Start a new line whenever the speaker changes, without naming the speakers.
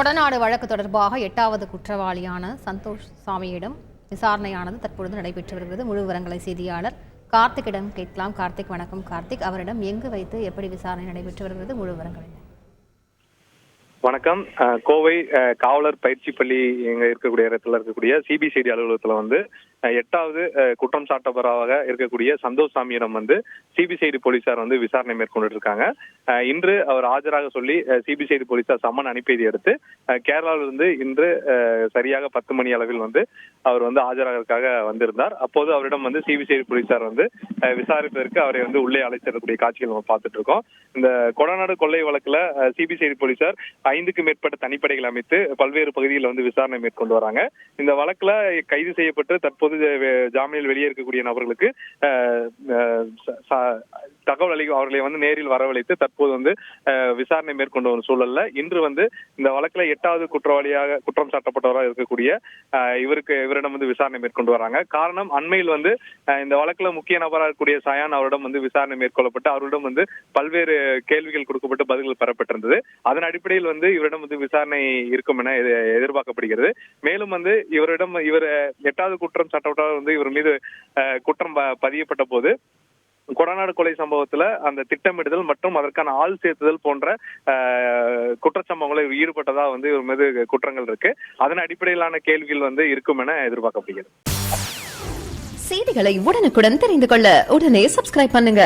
கொடநாடு வழக்கு தொடர்பாக 8வது குற்றவாளியான சந்தோஷ் சாமியிடம் விசாரணையானது தற்பொழுது நடைபெற்று வருகிறது. முழு விவரங்களை செய்தியாளர் கார்த்திக்கிடம் கேட்கலாம். கார்த்திக், வணக்கம். கார்த்திக், அவரிடம் எங்கு வைத்து எப்படி விசாரணை நடைபெற்று வருகிறது, முழு விவரங்கள் என்ன?
வணக்கம். கோவை காவலர் பயிற்சி பள்ளி எங்க இருக்கக்கூடிய இடத்துல இருக்கக்கூடிய சிபிசிஐடி அலுவலகத்துல 8வது குற்றம் சாட்டப்பராக இருக்கக்கூடிய சந்தோஷ் சாமியிடம் சிபிசிஐடி போலீசார் விசாரணை மேற்கொண்டு இருக்காங்க. இன்று அவர் ஆஜராக சொல்லி சிபிசிஐடி போலீசார் சம்மன் அனுப்பியதை அடுத்து கேரளாவிலிருந்து இன்று சரியாக 10 மணி அளவில் அவர் ஆஜராகிறதுக்காக வந்திருந்தார். அப்போது அவரிடம் சிபிசிஐடி போலீசார் விசாரிப்பதற்கு அவரை உள்ளே அழைச்சிடக்கூடிய காட்சிகள் நம்ம பார்த்துட்டு இருக்கோம். இந்த கொடநாடு கொள்ளை வழக்குல சிபிசிஐடி போலீசார் 5க்கும் மேற்பட்ட தனிப்படைகள் அமைத்து பல்வேறு பகுதிகளில் விசாரணை மேற்கொண்டு வராங்க. இந்த வழக்குல கைது செய்யப்பட்டு தற்போது ஜாமீனில் வெளியே இருக்கக்கூடிய நபர்களுக்கு தகவல் அவர்களை நேரில் வரவழைத்து தற்போது விசாரணை மேற்கொண்ட ஒரு சூழல்ல இன்று இந்த வழக்குல 8வது குற்றம் சாட்டப்பட்டவராக இருக்கக்கூடிய இவரிடம் விசாரணை மேற்கொண்டு வராங்க. காரணம், அண்மையில் இந்த வழக்குல முக்கிய நபராக இருக்கக்கூடிய சயான் அவரிடம் விசாரணை மேற்கொள்ளப்பட்டு அவரிடம் பல்வேறு கேள்விகள் கொடுக்கப்பட்டு பதில்கள் பெறப்பட்டிருந்தது. அதன் அடிப்படையில் இவரிடம் விசாரணை இருக்கும் என எதிர்பார்க்கப்படுகிறது. மேலும் இவரிடம் 8வது குற்றம் சாட்டப்பட்டவர் இவர் மீது குற்றம் பதியப்பட்ட போது கொடநாடு கொலை சம்பவத்துல அந்த திட்டமிடுதல் மற்றும் அதற்கான ஆள் சேர்த்துதல் போன்ற குற்றச்சம்பவங்களில் ஈடுபட்டதா இவர் மீது குற்றங்கள் இருக்கு. அதன் அடிப்படையிலான கேள்விகள் இருக்கும் என எதிர்பார்க்கப்படுகிறது.
செய்திகளை உடனுக்குடன் தெரிந்து கொள்ள உடனே சப்ஸ்கிரைப் பண்ணுங்க.